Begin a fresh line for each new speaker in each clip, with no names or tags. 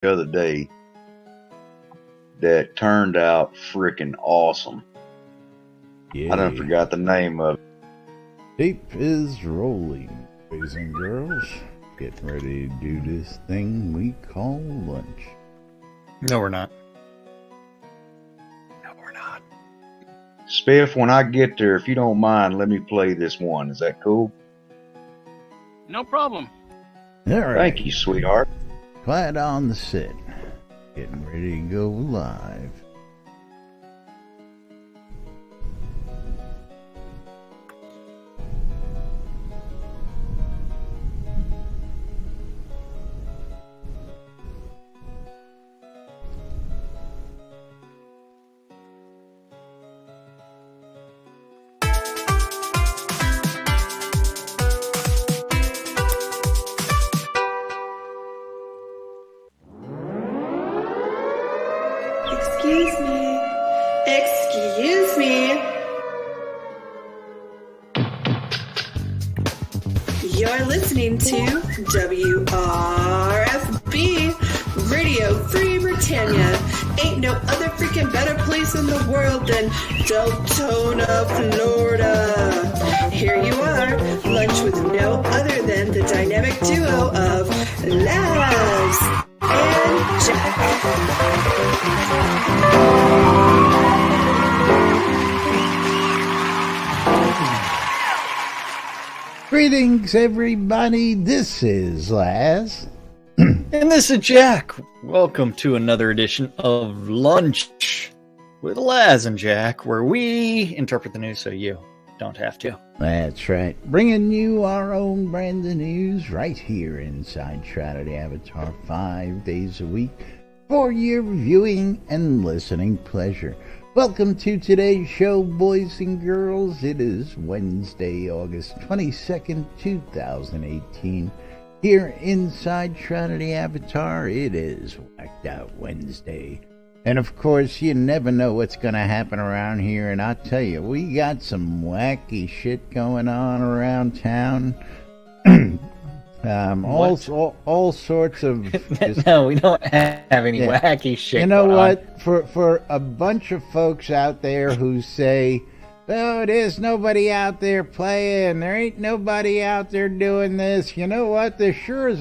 the other day that turned out freaking awesome.
Yeah.
I done forgot the name of it.
Tape is rolling, boys and girls. Getting ready to do this thing we call lunch.
No, we're not.
No, we're not. Spiff, when I get there, if you don't mind, let me play this one. Is that cool?
No problem.
All right.
Thank you, sweetheart.
Quiet on the set. Getting ready to go live.
Excuse me. You're listening to WRFB, Radio Free Britannia. Ain't no other freaking better place in the world than Deltona, Florida. Here you are, lunch with no other than the dynamic duo of Laz and Jack.
Greetings, everybody. This is Laz.
And this is Jack. Welcome to another edition of Lunch with Laz and Jack, where we interpret the news so you don't have to.
That's right. Bringing you our own brand of news right here inside Shroud Avatar 5 days a week for your viewing and listening pleasure. Welcome to today's show, boys and girls. It is Wednesday, August 22nd, 2018. Here inside Shroud Avatar, it is Whacked Out Wednesday. And of course, you never know what's going to happen around here. And I'll tell you, we got some wacky shit going on around town. All sorts of... Just,
no, we don't have any wacky shit.
You know
going
what? For a bunch of folks out there who say, oh, there's nobody out there playing, there ain't nobody out there doing this, you know what? There sure is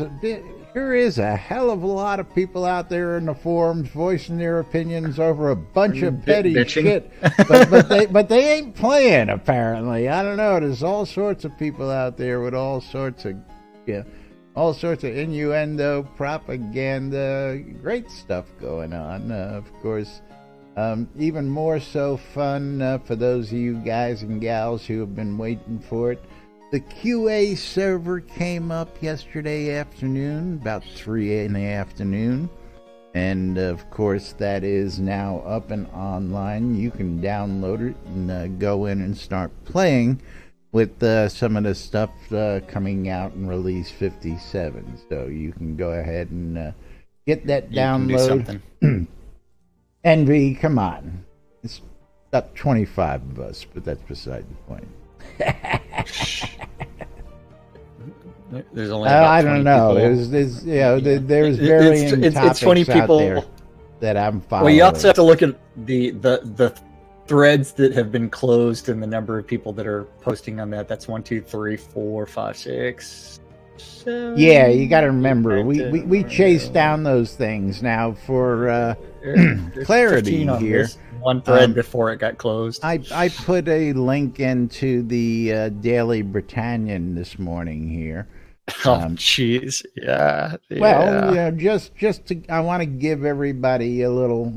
a hell of a lot of people out there in the forums voicing their opinions over a bunch of petty shit. But they ain't playing, apparently. I don't know. There's all sorts of people out there with all sorts of innuendo, propaganda, great stuff going on. Of course, even more so fun for those of you guys and gals who have been waiting for it. The QA server came up yesterday afternoon, about 3 in the afternoon. And of course, that is now up and online. You can download it and go in and start playing with some of the stuff coming out in release 57. So you can go ahead and get that download. Envy, come on. It's about 25 of us, but that's beside the point.
There's only about
I don't know.
People.
There's varying topics
it's 20 people
out there that I'm following.
Well, you also have to look at the threads that have been closed and the number of people that are posting on that. That's 1, 2, 3, 4, 5, 6, 7.
Yeah, you got to remember, we chase down those things now for clarity here.
One thread before it got closed.
I put a link into the Daily Britannian this morning here.
Oh, jeez, yeah.
Well, just to, I want to give everybody a little,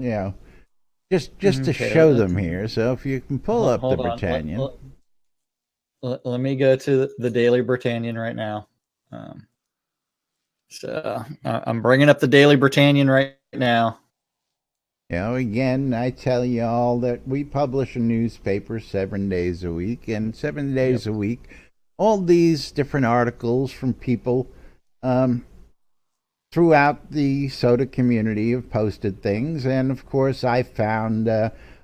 just to show them here. So if you can pull up the Britannian.
Let me go to the Daily Britannian right now. So I'm bringing up the Daily Britannian right now.
Again, I tell you all that we publish a newspaper 7 days a week, and 7 days a week, all these different articles from people throughout the soda community have posted things. And of course, I found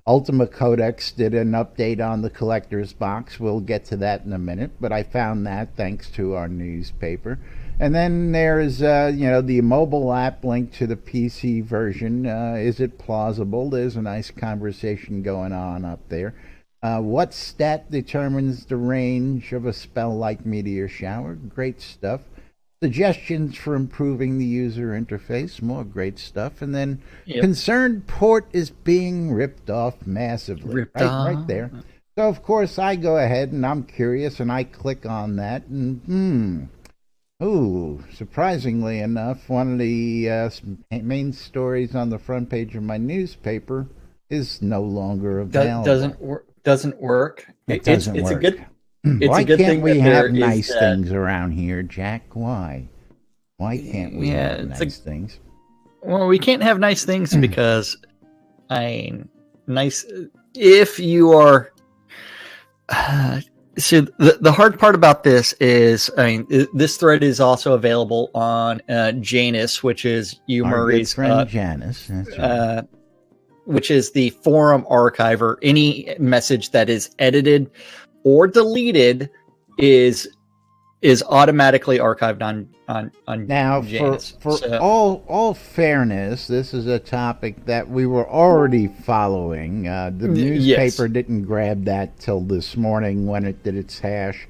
Ultima Codex did an update on the collector's box. We'll get to that in a minute, but I found that thanks to our newspaper. And then there's, the mobile app linked to the PC version. Is it plausible? There's a nice conversation going on up there. What stat determines the range of a spell-like meteor shower? Great stuff. Suggestions for improving the user interface. More great stuff. And then concerned port is being ripped off massively. Right there. So, of course, I go ahead and I'm curious and I click on that and, surprisingly enough, one of the main stories on the front page of my newspaper is no longer available.
Doesn't work.
It doesn't work.
It's a good. It's
Why
a good
can't
thing
we
that
have
there
nice
is
things around here, Jack? Why? Why can't we have nice things?
Well, we can't have nice things because, if you are. So the hard part about this is, this thread is also available on Janus, which is Murray's
friend Janus, that's right.
Which is the forum archiver. Any message that is edited or deleted is automatically archived on
now
Janus.
For all fairness, this is a topic that we were already following. The newspaper didn't grab that till this morning when it did its hash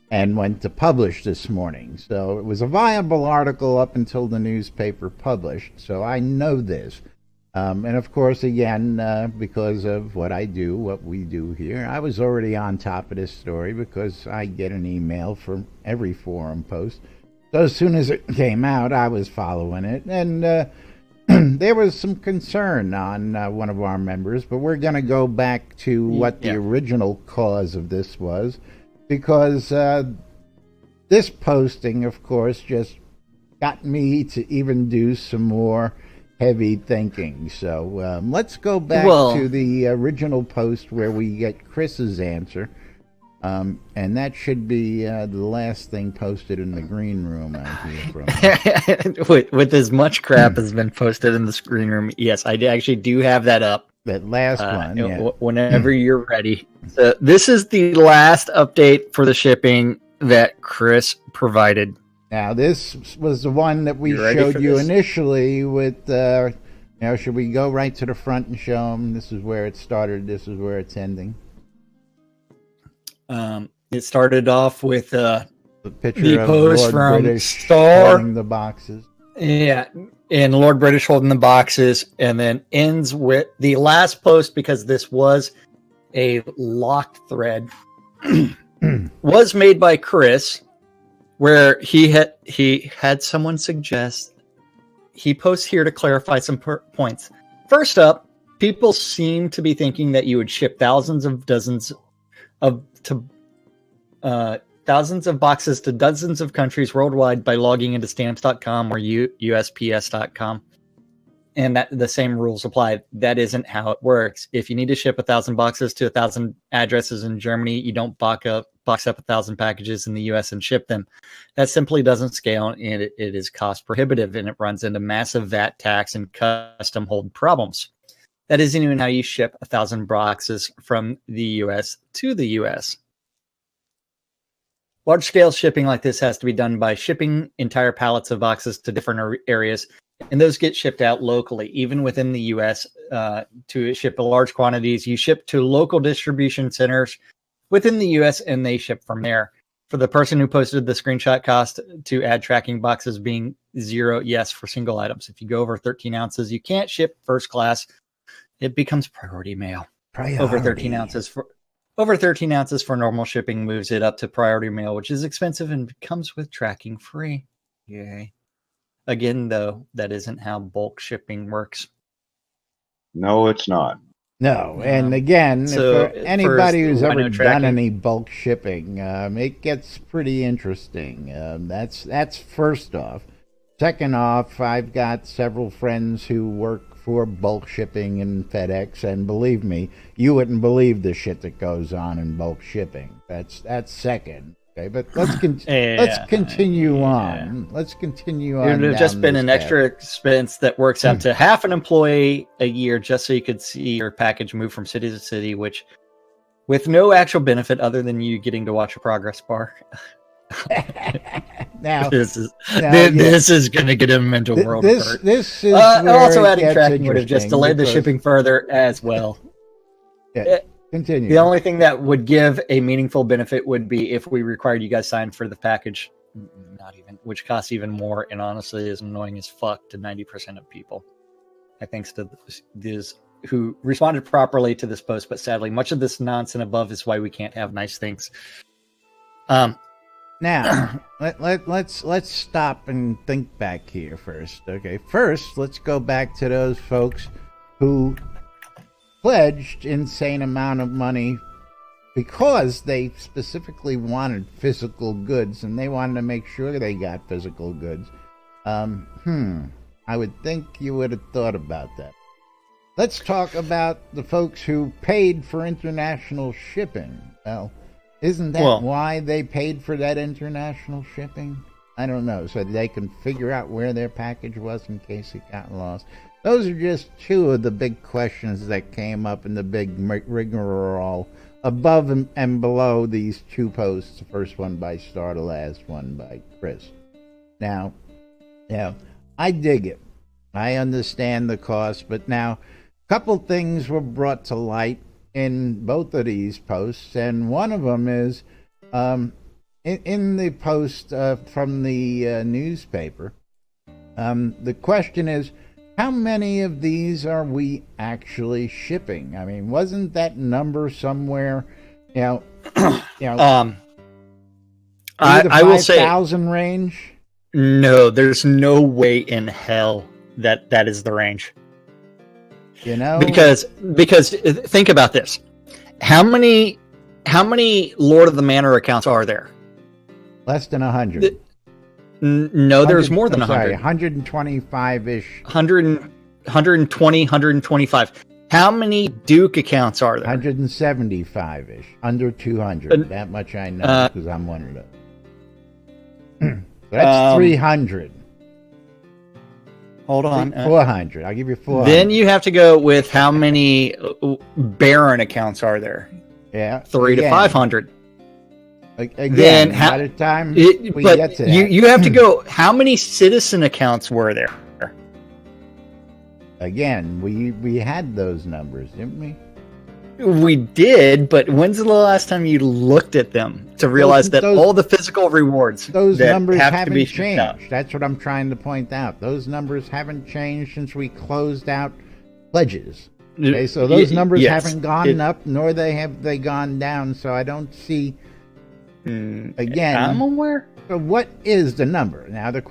and went to publish this morning. So it was a viable article up until the newspaper published. So I know this. And of course, again, because of what we do here, I was already on top of this story because I get an email from every forum post. So as soon as it came out, I was following it. And there was some concern on one of our members, but we're going to go back to what the original cause of this was, because this posting, of course, just got me to even do some more heavy thinking. So let's go back to the original post where we get Chris's answer, and that should be the last thing posted in the green room, I hear from.
with as much crap as been posted in the green room, yes, I actually do have that up.
That last one,
whenever you're ready. So this is the last update for the shipping that Chris provided.
Now, this was the one that we showed you initially with, should we go right to the front and show them this is where it started, this is where it's ending?
It started off with
the picture
the
of
post
Lord
from
British
Star.
holding the boxes.
Yeah, and Lord British holding the boxes, and then ends with the last post, because this was a locked thread, was made by Chris, where he had someone suggest he posts here to clarify some points. First up, people seem to be thinking that you would ship thousands of boxes to dozens of countries worldwide by logging into stamps.com or USPS.com. And that the same rules apply. That isn't how it works. If you need to ship 1,000 boxes to 1,000 addresses in Germany, you don't box up 1,000 packages in the US and ship them. That simply doesn't scale, and it is cost prohibitive, and it runs into massive VAT tax and custom hold problems. That isn't even how you ship 1,000 boxes from the US to the US. Large-scale shipping like this has to be done by shipping entire pallets of boxes to different areas, and those get shipped out locally, even within the U.S. To ship large quantities. You ship to local distribution centers within the U.S., and they ship from there. For the person who posted the screenshot, cost to add tracking boxes being 0, yes, for single items. If you go over 13 ounces, you can't ship first class. It becomes priority mail. Over 13 ounces for normal shipping moves it up to priority mail, which is expensive and comes with tracking free. Yay. Again, though, that isn't how bulk shipping works.
No, it's not.
No, and again, for anybody who's ever done any bulk shipping, it gets pretty interesting. That's first off. Second off, I've got several friends who work for bulk shipping and FedEx, and believe me, you wouldn't believe the shit that goes on in bulk shipping. That's second. Okay, but let's continue on. Let's continue on.
It would have just been an extra expense that works out to half an employee a year, just so you could see your package move from city to city, which, with no actual benefit other than you getting to watch a progress bar.
Now,
this is going to get him into a world of hurt.
This is
also adding tracking would have just delayed the shipping further as well.
Yeah, continue.
The only thing that would give a meaningful benefit would be if we required you guys sign for the package, which costs even more and honestly is annoying as fuck to 90% of people. Thanks to these who responded properly to this post, but sadly, much of this nonsense above is why we can't have nice things.
Now, let's stop and think back here first. Okay, first, let's go back to those folks who pledged insane amount of money because they specifically wanted physical goods and they wanted to make sure they got physical goods. I would think you would have thought about that. Let's talk about the folks who paid for international shipping. Well, isn't that why they paid for that international shipping? I don't know, so they can figure out where their package was in case it got lost. Those are just two of the big questions that came up in the big rigmarole above and below these two posts. The first one by Star, the last one by Chris. Now, I dig it. I understand the cost, but now a couple things were brought to light in both of these posts, and one of them is in the post from the newspaper. The question is, how many of these are we actually shipping? I mean, wasn't that number somewhere? I will say 5,000 range.
No, there's no way in hell that is the range. Because think about this. How many Lord of the Manor accounts are there?
Less than 100.
No, there's more than 100.
125-ish.
120, 125. How many Duke accounts are there?
175-ish. Under 200. That much I know because I'm one of those. That's 300.
Hold on.
400. I'll give you 400.
Then you have to go with how many Baron accounts are there?
Yeah.
300 to 500.
Again, by the time we get to that.
You have to go, how many citizen accounts were there?
Again, we had those numbers, didn't we?
We did, but when's the last time you looked at them to realize that all the physical rewards
those numbers haven't
to be
changed? That's what I'm trying to point out. Those numbers haven't changed since we closed out pledges. Okay, so those numbers haven't gone up, nor have they gone down. So I don't see. Again,
I'm aware.
So what is the number? Now the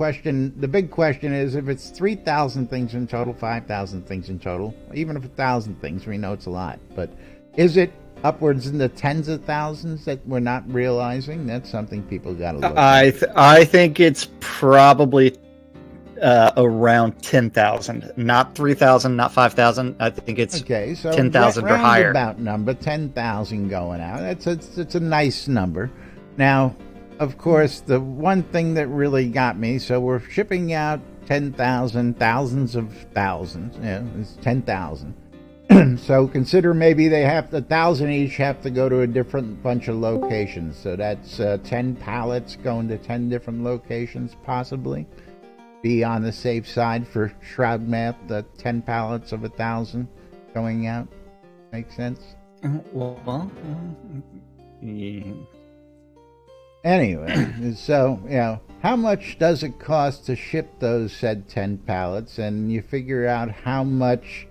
big question is, if it's 3,000 things in total, 5,000 things in total, even if 1,000 things, we know it's a lot, but is it upwards in the tens of thousands that we're not realizing? That's something people got to look at.
I think it's probably around 10,000, not 3,000, not 5,000. I think it's 10,000 or higher.
About number 10,000 going out. It's a nice number. Now, of course, the one thing that really got me, so we're shipping out 10,000, thousands of thousands. Yeah, it's 10,000. So consider maybe they have 1,000 each have to go to a different bunch of locations. So that's 10 pallets going to 10 different locations, possibly. Be on the safe side for Shroud math. 10 pallets of 1,000 going out. Make sense? Anyway, so how much does it cost to ship those said 10 pallets? And you figure out how much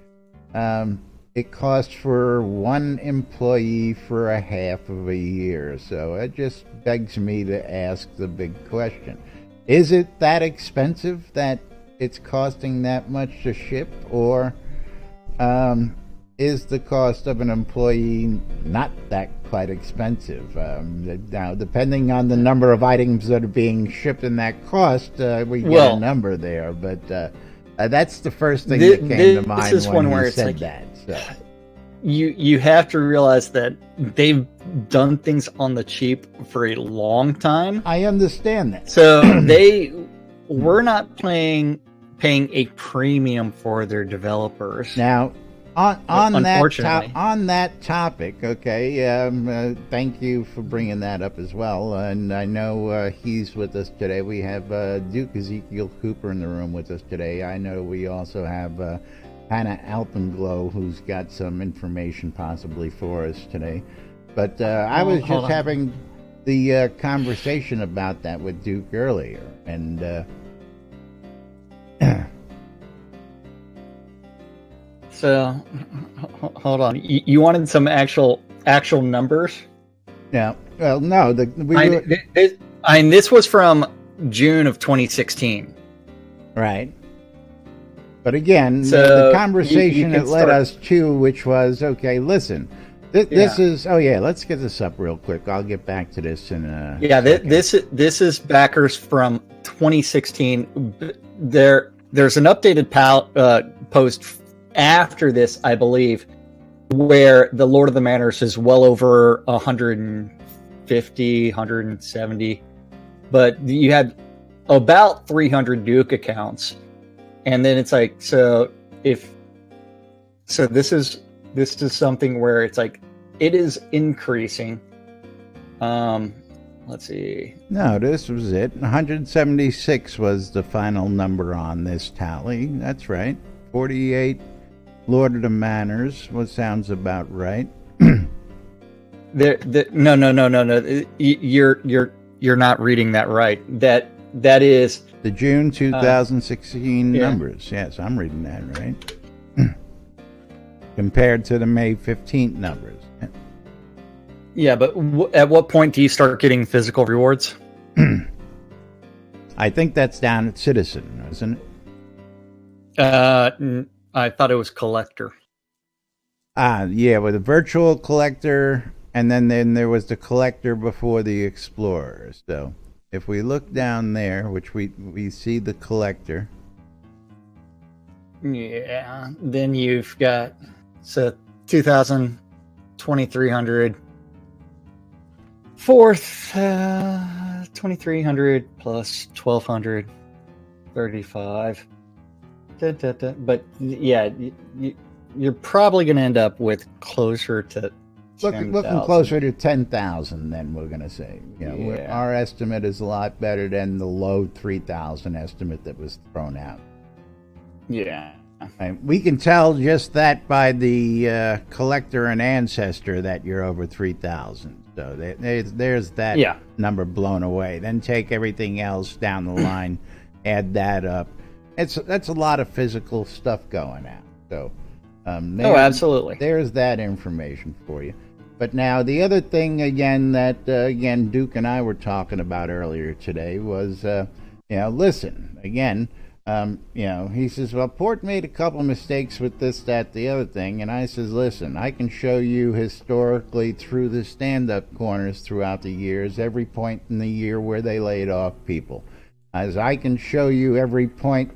it costs for one employee for a half of a year. So it just begs me to ask the big question. Is it that expensive that it's costing that much to ship? Or is the cost of an employee not that quite expensive? Now, depending on the number of items that are being shipped and that cost, we get a number there. But that's the first thing that came to mind when you said that. So.
You have to realize that they've done things on the cheap for a long time.
I understand that.
So we're not paying a premium for their developers.
Now, on
unfortunately.
that topic, okay. Thank you for bringing that up as well. And I know he's with us today. We have Duke Ezekiel Cooper in the room with us today. I know we also have Hannah Alpenglow, who's got some information possibly for us today. But I was just having the conversation about that with Duke earlier, and
so hold on. You wanted some actual numbers?
yeah. Well, no,
this was from June of 2016.
Right. But again,
So
the conversation
you
that led us to, which was, okay, listen, this
Yeah.
is, oh yeah, let's get this up real quick. I'll get back to this in a second.
This is backers from 2016. There's an updated post after this, I believe, where the Lord of the Manors is well over 150, 170, but you had about 300 Duke accounts, and then it's like, this is something where it's like it is increasing. Let's see.
No, this was it. 176 was the final number on this tally. That's right. 48 Lord of the Manors. What sounds about right?
No. You're not reading that right. That is
The June 2016
yeah.
numbers. Yes, I'm reading that right. Compared to the May 15th numbers.
yeah, but at what point do you start getting physical rewards?
I think that's down at Citizen, isn't it?
I thought it was collector.
Yeah, with a virtual collector, and then there was the collector before the explorer. So if we look down there, which we see the collector.
Yeah, then you've got 2,000, 2,300, fourth, 2,300 plus 1,200, 35. But yeah, you're probably going to end up with closer to
Looking closer to 10,000, then we're going to say. Our estimate is a lot better than the low 3,000 estimate that was thrown out.
Yeah.
Right. We can tell just that by the collector and ancestor that you're over 3,000. So there's that number blown away. Then take everything else down the line, add that up. That's a lot of physical stuff going out. So,
absolutely.
There's that information for you. But now the other thing again that Duke and I were talking about earlier today was, listen again. He says, well, Port made a couple mistakes with this, that, the other thing, and I says, listen, I can show you historically through the stand-up corners throughout the years, every point in the year where they laid off people. As I can show you every point,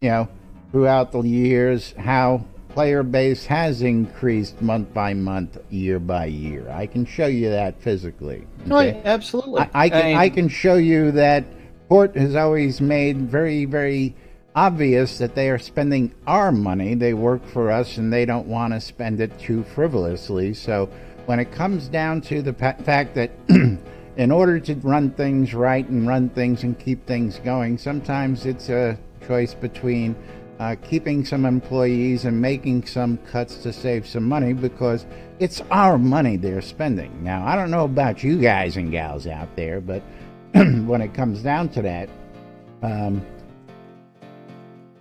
throughout the years, how player base has increased month by month, year by year. I can show you that physically. Okay?
Oh, absolutely.
I can show you that Port has always made very, very obvious that they are spending our money. They work for us and they don't want to spend it too frivolously. So when it comes down to the fact that in order to run things right and run things and keep things going, sometimes it's a choice between keeping some employees and making some cuts to save some money, because it's our money they're spending. Now, I don't know about you guys and gals out there, but when it comes down to that,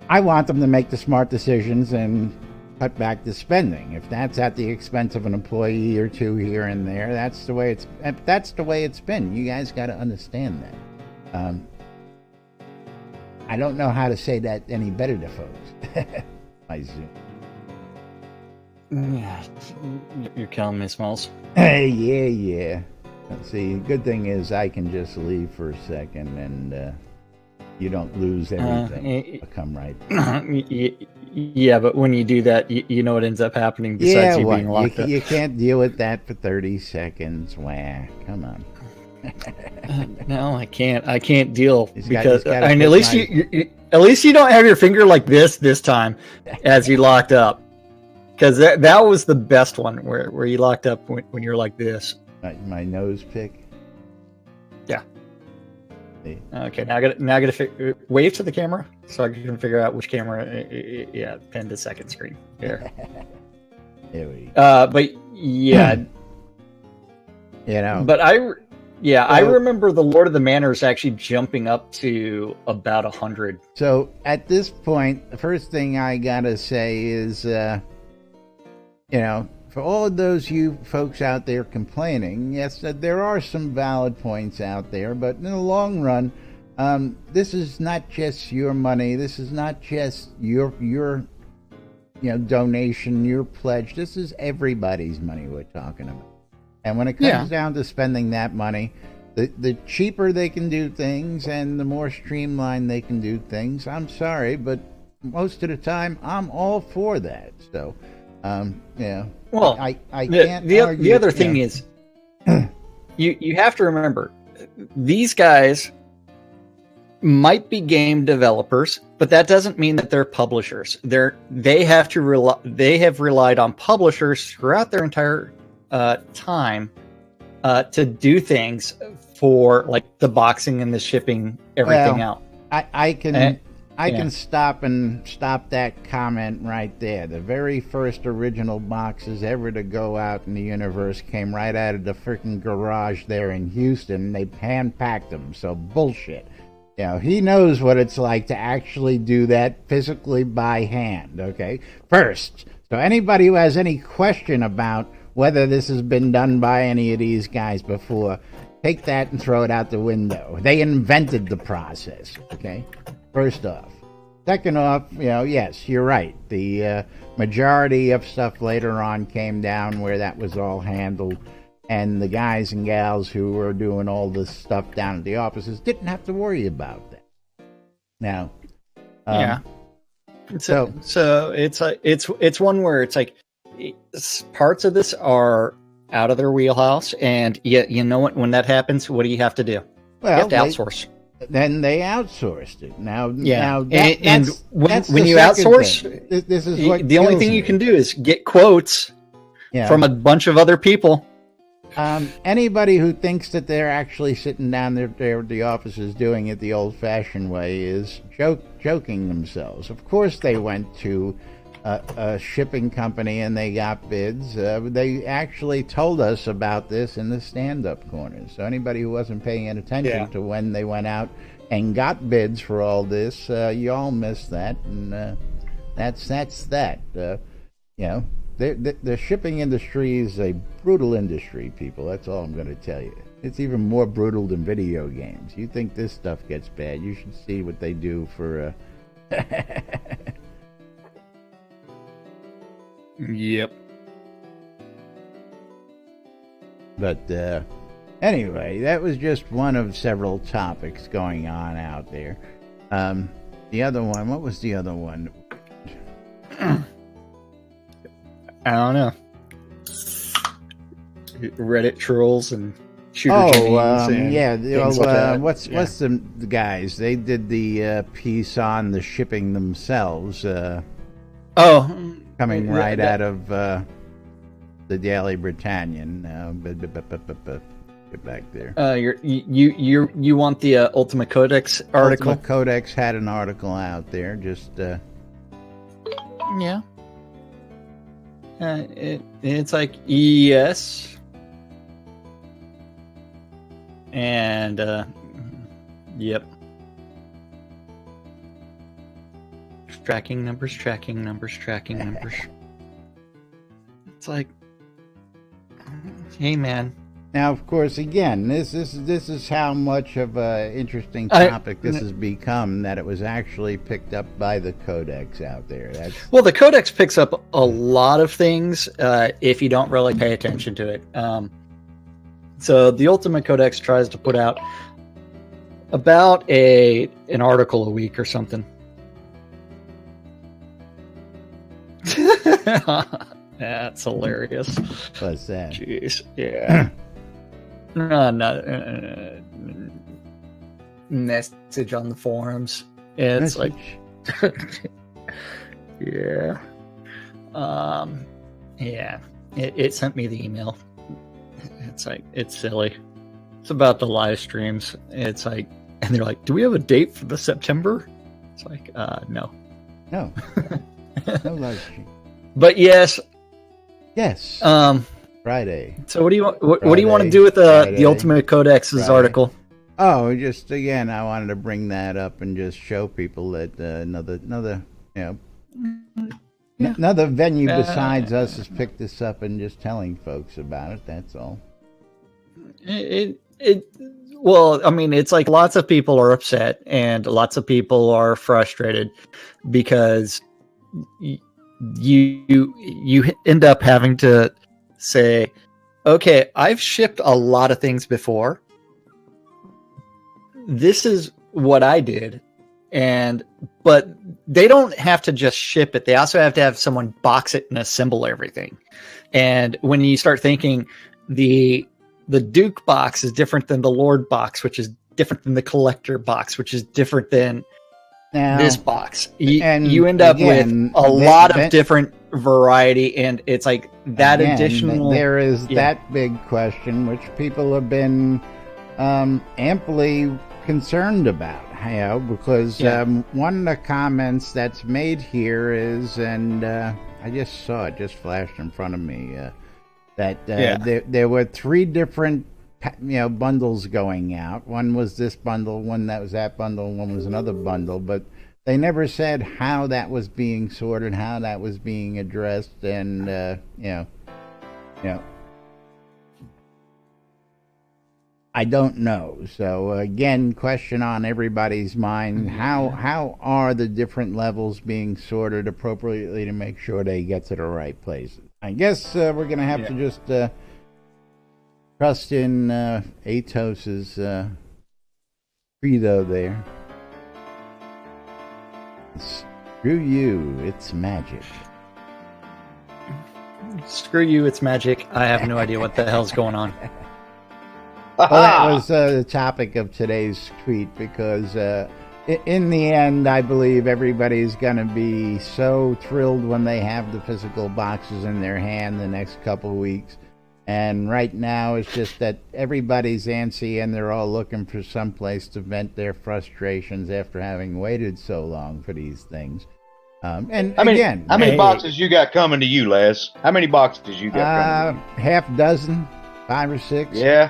I want them to make the smart decisions and cut back the spending. If that's at the expense of an employee or two here and there, that's the way it's been. You guys got to understand that. I don't know how to say that any better to folks. I Zoom.
Yeah, you're killing me, Smalls.
Hey, yeah. Let's see, good thing is I can just leave for a second and you don't lose everything. I'll come right back.
Yeah, but when you do that, you know what ends up happening besides you being locked up.
You can't deal with that for 30 seconds. Wah, come on.
No, I can't. I can't deal because
at
least you don't have your finger like this time as you locked up. Because that was the best one where you locked up when you're like this.
My nose pick.
Yeah.
See.
Okay, now I gotta wave to the camera so I can figure out which camera. Yeah, pin to second screen. There.
There we go.
But yeah,
You know.
but I remember the Lord of the Manors actually jumping up to about 100.
So at this point, the first thing I gotta say is, for all of those you folks out there complaining, yes, there are some valid points out there, but in the long run, this is not just your money. This is not just your donation, your pledge. This is everybody's money we're talking about. And when it comes down to spending that money, the cheaper they can do things and the more streamlined they can do things, I'm sorry, but most of the time, I'm all for that. So, Well, I can't.
The other thing is, you have to remember, these guys might be game developers, but that doesn't mean that they're publishers. They have relied on publishers throughout their entire time to do things for like the boxing and the shipping everything out.
I can stop that comment right there. The very first original boxes ever to go out in the universe came right out of the freaking garage there in Houston. They hand-packed them, so bullshit. He knows what it's like to actually do that physically by hand, okay? First, so anybody who has any question about whether this has been done by any of these guys before, take that and throw it out the window. They invented the process, okay? First off. Second off, yes, you're right. The majority of stuff later on came down where that was all handled, and the guys and gals who were doing all this stuff down at the offices didn't have to worry about that. Now,
so it's one where it's like parts of this are out of their wheelhouse, and you know what? When that happens, what do you have to do?
Well,
you have to outsource.
Then they outsourced it. Now, when
you outsource,
this is what
the only thing you can do is get quotes from a bunch of other people.
Anybody who thinks that they're actually sitting down there at the offices doing it the old-fashioned way is joking themselves. Of course, they went to a shipping company and they got bids. They actually told us about this in the stand-up corner. So anybody who wasn't paying attention to when they went out and got bids for all this, you all missed that, and that's that. The shipping industry is a brutal industry, people. That's all I'm going to tell you. It's even more brutal than video games. You think this stuff gets bad, you should see what they do for...
Yep.
But anyway, that was just one of several topics going on out there. The other one, what was the other one?
I don't know. Reddit trolls and shooter games. What's the guys? They did the piece on the shipping themselves. Coming right out of the Daily Britannian. Get back there. You want the Ultimate Codex article?
Ultimate Codex had an article out there. Just
yeah. It's like yes, and yep. Tracking numbers. It's like, hey man.
Now, of course, again, this is how much of an interesting topic this has become, that it was actually picked up by the Codex out there. Well,
the Codex picks up a lot of things if you don't really pay attention to it. So the Ultimate Codex tries to put out about an article a week or something. That's hilarious.
What's that?
Jeez, yeah. Message on the forums. It's like, yeah. Yeah, it sent me the email. It's like, it's silly. It's about the live streams. It's like, and they're like, do we have a date for the September? It's like, no.
No. No live stream.
But yes.
Yes. Friday.
So what do you want to do with the Ultimate Codex's article?
Oh, just again, I wanted to bring that up and just show people that another another venue besides us has picked this up and just telling folks about it. That's all.
Well, I mean, it's like lots of people are upset and lots of people are frustrated because you end up having to say, okay, I've shipped a lot of things before. This is what I did. But they don't have to just ship it. They also have to have someone box it and assemble everything. And when you start thinking the Duke box is different than the Lord box, which is different than the Collector box, which is different than this box. You end up with a lot of different variety, and it's like that additional.
There is that big question, which people have been amply concerned about, because one of the comments that's made here is, and I just saw it, just flashed in front of me, that there were 3 different bundles going out. One was this bundle, one that was that bundle, one was another bundle, but they never said how that was being sorted, how that was being addressed, and I don't know. So again, question on everybody's mind: how are the different levels being sorted appropriately to make sure they get to the right places? I guess we're gonna have to just trust in Atos's credo there. Screw you, it's magic.
Screw you, it's magic. I have no idea what the hell's going on.
Well, that was the topic of today's tweet, because in the end, I believe everybody's going to be so thrilled when they have the physical boxes in their hand the next couple of weeks. And right now, it's just that everybody's antsy and they're all looking for some place to vent their frustrations after having waited so long for these things. How many
boxes you got coming to you, Les? How many boxes you got coming to you?
Half dozen, 5 or 6.
Yeah.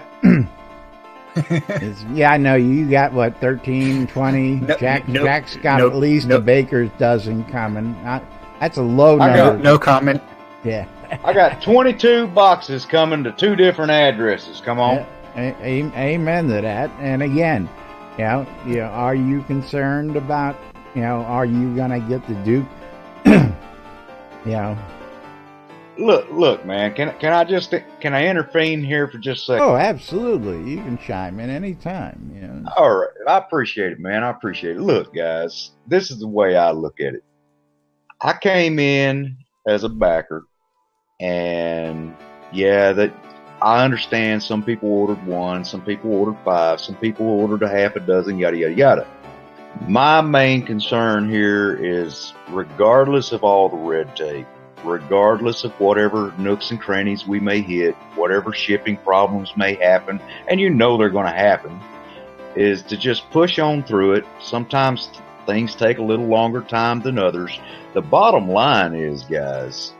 I know you got what, 13, 20. Jack's got at least a baker's dozen coming. That's a low number.
No comment.
Yeah.
I got 22 boxes coming to 2 different addresses. Come on.
Amen to that. And again, are you concerned about, are you gonna get the Duke?
Look, man. Can I intervene here for just a second?
Oh, absolutely. You can chime in anytime.
All right. I appreciate it, man. I appreciate it. Look, guys, this is the way I look at it. I came in as a backer, and that I understand some people ordered 1, some people ordered 5, some people ordered a half a dozen, yada, yada, yada. My main concern here is, regardless of all the red tape, regardless of whatever nooks and crannies we may hit, whatever shipping problems may happen, and they're going to happen, is to just push on through it. Sometimes things take a little longer time than others. The bottom line is, guys,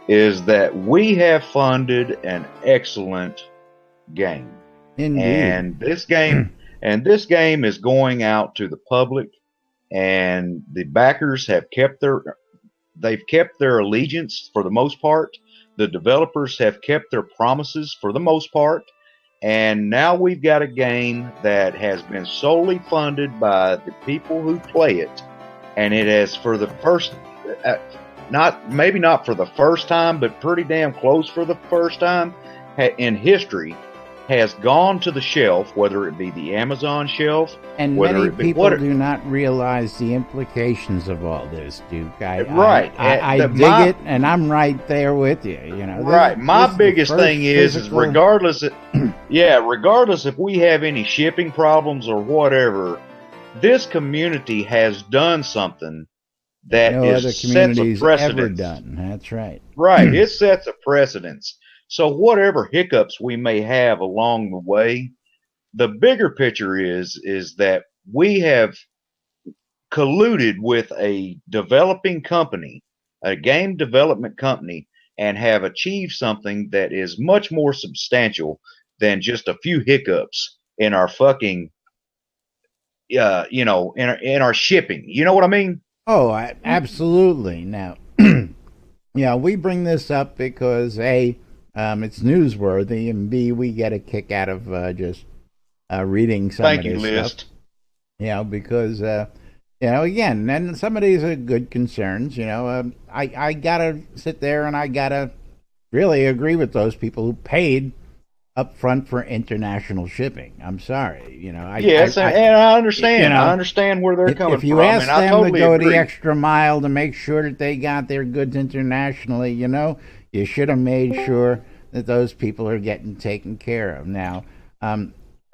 is that we have funded an excellent game.
Indeed.
And this game is going out to the public, and the backers have kept their allegiance for the most part. The developers have kept their promises for the most part. And now we've got a game that has been solely funded by the people who play it. And it has, for the first, maybe not for the first time, but pretty damn close for the first time in history, has gone to the shelf, whether it be the Amazon shelf.
And many people do not realize the implications of all this, Duke. I dig it, and I'm right there with you.
Right. My biggest thing is regardless if we have any shipping problems or whatever, this community has done something that
no other
sets a
community's ever
precedence.
done. That's right.
Right. It sets a precedence. So whatever hiccups we may have along the way, the bigger picture is that we have colluded with a developing company, a game development company, and have achieved something that is much more substantial than just a few hiccups in our fucking in our shipping. You know what I mean?
Oh, absolutely. Now, yeah, we bring this up because A, it's newsworthy, and B, we get a kick out of just reading some
Thank
of
you,
this
List.
stuff. Because again, and some of these are good concerns. I gotta sit there and I gotta really agree with those people who paid up front for international shipping. I'm sorry,
Yes, and I understand. I understand where they're coming
if you
from,
ask
and I
them
totally
to go
agree.
the extra mile to make sure that they got their goods internationally, you should have made sure that those people are getting taken care of. Now,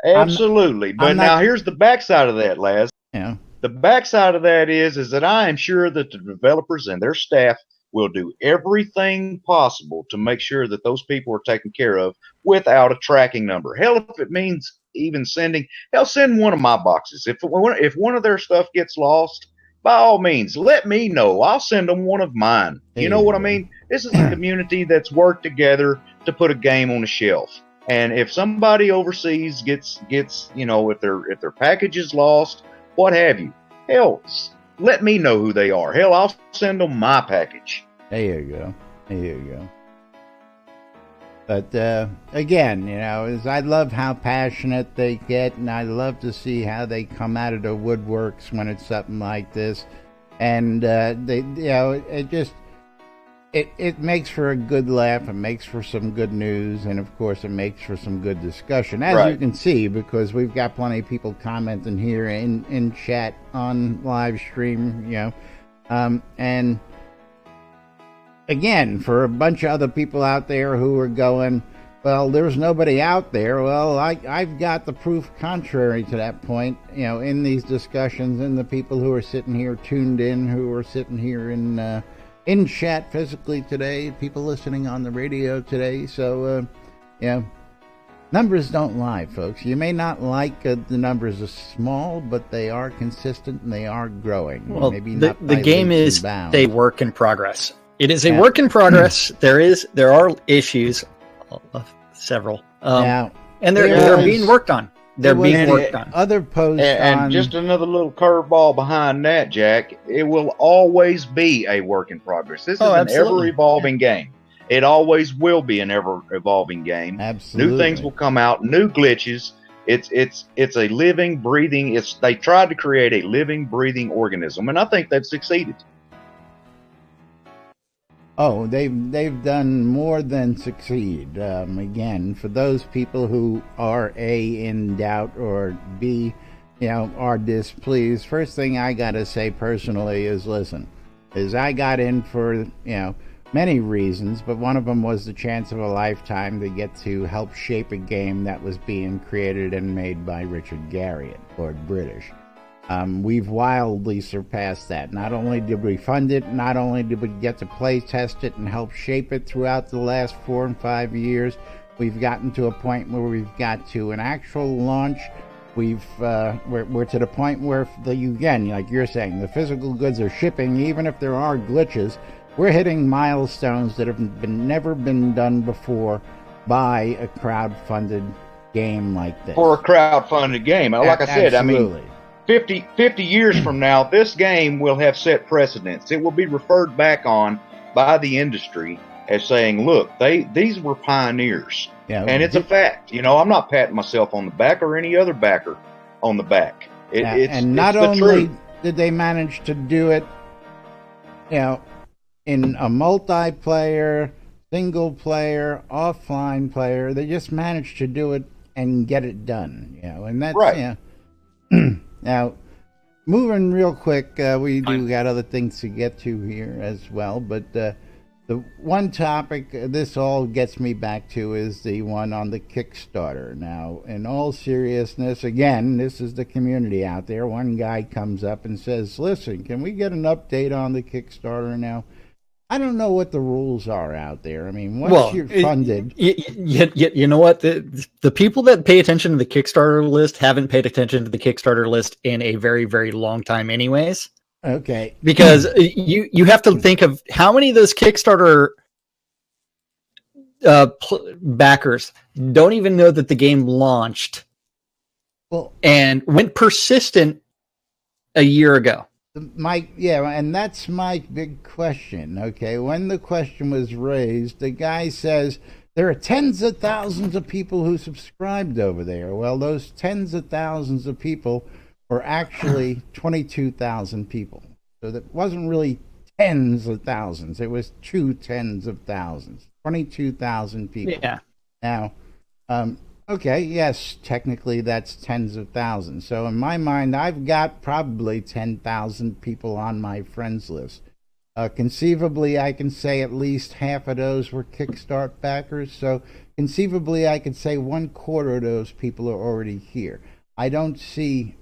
Absolutely, but now here's the backside of that, Laz.
Yeah.
The backside of that is that I am sure that the developers and their staff will do everything possible to make sure that those people are taken care of without a tracking number. Hell, if it means even send one of my boxes. If one of their stuff gets lost, by all means, let me know. I'll send them one of mine. You know what I mean? This is a community that's worked together to put a game on the shelf. And if somebody overseas gets if their package is lost, what have you, hell, let me know who they are. Hell, I'll send them my package.
There you go. But again, I love how passionate they get, and I love to see how they come out of the woodworks when it's something like this. And it makes for a good laugh. It makes for some good news, and of course, it makes for some good discussion, as you can see, because we've got plenty of people commenting here in chat on live stream. And again, for a bunch of other people out there who are going, well, there's nobody out there. Well, I've got the proof contrary to that point, in these discussions, and the people who are sitting here tuned in, who are sitting here in chat physically today, people listening on the radio today. So, numbers don't lie, folks. You may not like the numbers are small, but they are consistent and they are growing.
Well,
maybe not
the game is a work in progress. It is a work in progress. There are issues, several, and they're being worked on. They're being worked on.
Other posts
and just another little curveball behind that, Jack. It will always be a work in progress. This is an ever-evolving game. It always will be an ever-evolving game.
Absolutely.
New things will come out, new glitches. It's a living, breathing. They tried to create a living, breathing organism, and I think they've succeeded.
Oh, they've done more than succeed. Again, for those people who are A, in doubt, or B, are displeased, first thing I gotta say personally is, listen, I got in for, many reasons, but one of them was the chance of a lifetime to get to help shape a game that was being created and made by Richard Garriott, Lord British. We've wildly surpassed that. Not only did we fund it, not only did we get to play test it and help shape it throughout the last 4 and 5 years, we've gotten to a point where we've got to an actual launch. We're to the point where, again, like you're saying, the physical goods are shipping, even if there are glitches. We're hitting milestones that have never been done before by a crowd-funded game like this.
For a crowd-funded game, like I said,
absolutely.
I mean, 50 years from now, this game will have set precedents. It will be referred back on by the industry as saying, look, these were pioneers. Yeah, and it's a fact. I'm not patting myself on the back or any other backer on the back.
And not only did they manage to do it, in a multiplayer, single player, offline player, they just managed to do it and get it done. And that's
right.
Now, moving real quick, we do got other things to get to here as well, but The one topic this all gets me back to is the one on the Kickstarter. Now, in all seriousness, again, this is the community out there. One guy comes up and says, listen, can we get an update on the Kickstarter now? I don't know what the rules are out there. I mean, once you're funded...
You know what? The people that pay attention to the Kickstarter list haven't paid attention to the Kickstarter list in a very, very long time anyways.
Okay.
Because you have to think of how many of those Kickstarter backers don't even know that the game launched and went persistent a year ago.
And that's my big question. Okay, when the question was raised, the guy says there are tens of thousands of people who subscribed over there. Well, those tens of thousands of people were actually 22,000 people. So that wasn't really tens of thousands. It was 2 tens of thousands, 22,000 people.
Yeah.
Now, okay, yes, technically that's tens of thousands. So in my mind, I've got probably 10,000 people on my friends list. Conceivably, I can say at least half of those were Kickstart backers. So conceivably, I could say 1/4 of those people are already here. I don't see...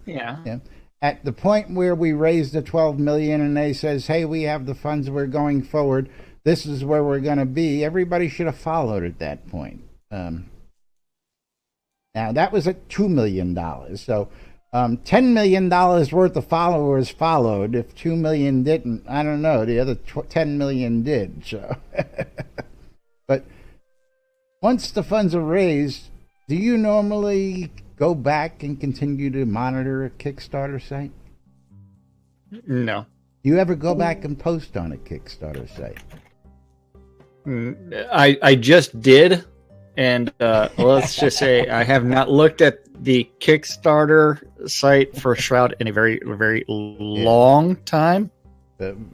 at the point where we raised the 12 million and they says, hey, we have the funds, we're going forward, this is where we're going to be, everybody should have followed at that point. Now, that was at $2 million. So $10 million worth of followers followed. If 2 million didn't, I don't know. The other 10 million did. So, but once the funds are raised, do you normally go back and continue to monitor a Kickstarter site?
No.
Do you ever go back and post on a Kickstarter site?
I just did. And let's just say I have not looked at the Kickstarter site for Shroud in a very, very long time.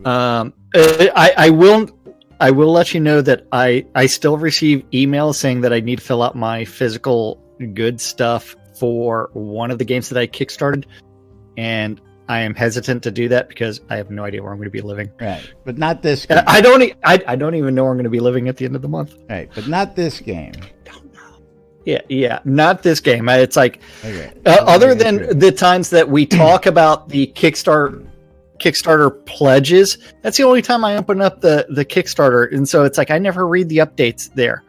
I will let you know that I still receive emails saying that I need to fill out my physical good stuff for one of the games that I kickstarted, and I am hesitant to do that because I have no idea where I'm going to be living.
Right, but not this game.
I don't even know where I'm going to be living at the end of the month.
Right, but not this game.
Don't know. Yeah, not this game. It's like, other than the times that we talk about the Kickstarter pledges, that's the only time I open up the Kickstarter, and so it's like I never read the updates there.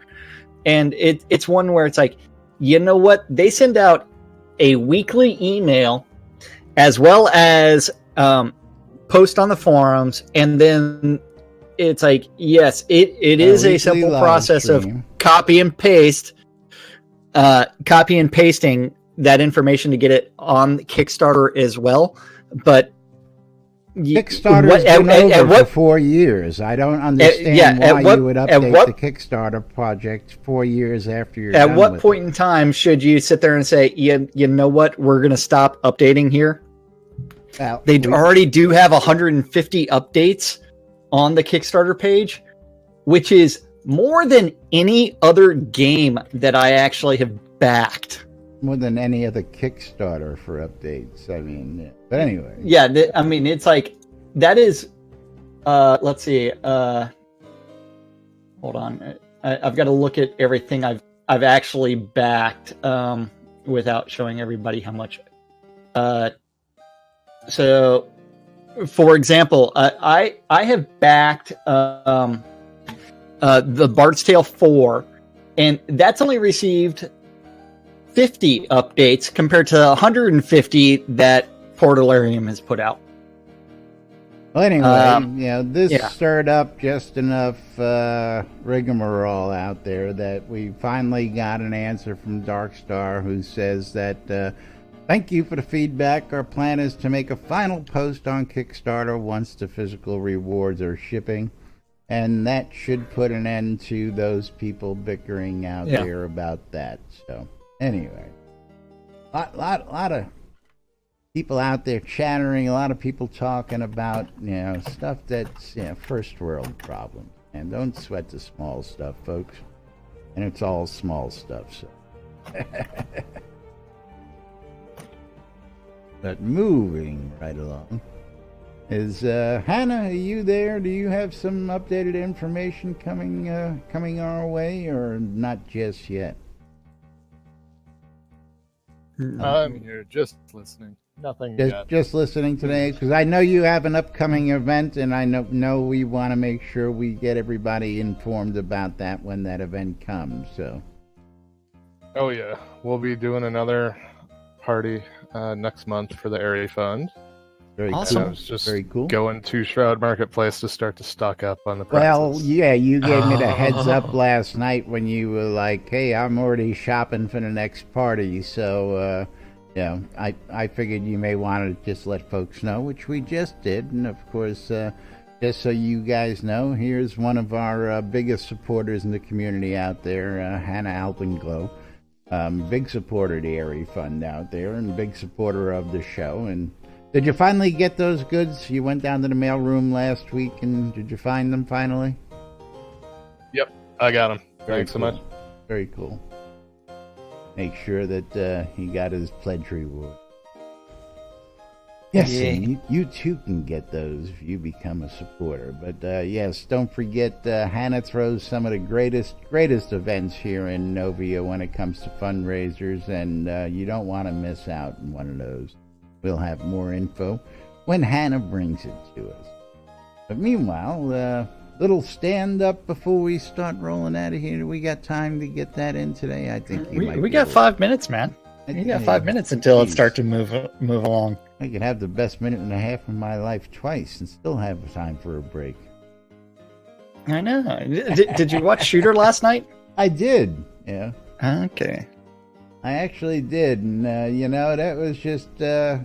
And it's one where it's like, you know what? They send out a weekly email as well as post on the forums, and then it's like, yes, it is a simple process of copy and pasting that information to get it on Kickstarter as well. But
Kickstarter's been over for 4 years. I don't understand why you would update the Kickstarter project 4 years after you're done.
At what point in time should you sit there and say, you know what, we're going to stop updating here? Well, they already do have 150 updates on the Kickstarter page, which is more than any other game that I actually have backed.
More than any other Kickstarter for updates. I mean, yeah. But anyway.
Yeah, I mean, it's like, that is, let's see, hold on. I've got to look at everything I've actually backed without showing everybody how much. So, for example, I have backed the Bard's Tale 4, and that's only received 50 updates compared to 150 that Portalarium has put out.
Well, anyway, this stirred up just enough rigmarole out there that we finally got an answer from Darkstar, who says that thank you for the feedback. Our plan is to make a final post on Kickstarter once the physical rewards are shipping, and that should put an end to those people bickering out there about that. So anyway, lot of people out there chattering, a lot of people talking about, stuff that's, first world problems. And don't sweat the small stuff, folks. And it's all small stuff, so. But moving right along. Is Hannah, are you there? Do you have some updated information coming our way, or not just yet?
I'm here just listening. Nothing yet.
Just listening today, because I know you have an upcoming event, and I know we want to make sure we get everybody informed about that when that event comes. So.
Oh yeah, we'll be doing another party next month for the area fund.
Very
Awesome.
cool.
I was just
Very cool.
going to Shroud Marketplace to start to stock up on the prices.
Well, yeah, you gave me the heads up last night when you were like, "Hey, I'm already shopping for the next party." So, I figured you may want to just let folks know, which we just did, and of course, just so you guys know, here's one of our biggest supporters in the community out there, Hannah Alpenglow. Big supporter of the Area Fund out there, and big supporter of the show. And did you finally get those goods? You went down to the mailroom last week, and did you find them finally?
Yep, I got them.
Very
Thanks
cool.
so much.
Very cool. Make sure that he got his pledge reward. Yes,
Yeah.
and you too can get those if you become a supporter. But yes, don't forget, Hannah throws some of the greatest events here in Novia when it comes to fundraisers, and you don't want to miss out on one of those. We'll have more info when Hannah brings it to us. But meanwhile, little stand up before we start rolling out of here. We got time to get that in today. I think
We got 5 minutes, man. We got 5 minutes until it starts to move along.
I could have the best minute and a half of my life twice and still have time for a break.
I know. Did you watch Shooter last night?
I did. Yeah.
Okay.
I actually did, and that was just
I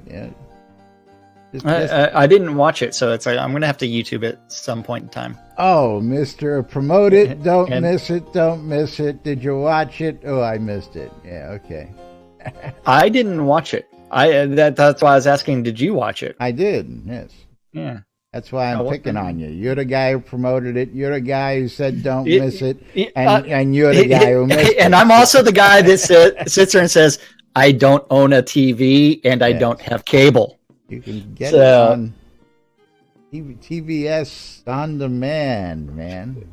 didn't watch it, so it's like I'm gonna have to YouTube it at some point in time.
Oh, Mister, promote it! Don't
And-
miss it! Don't miss it! Did you watch it? Oh, I missed it. Yeah, okay.
I didn't watch it. That's why I was asking. Did you watch it?
I did. Yes.
Yeah.
That's why I'm
Oh,
picking
okay.
on you. You're the guy who promoted it. You're the guy who said don't
It-
miss it,
it-
and you're the guy who missed it.
And I'm also the guy that sits there and says, "I don't own a TV and I
Yes.
don't have cable."
You can get
So-
it on TBS on demand, man.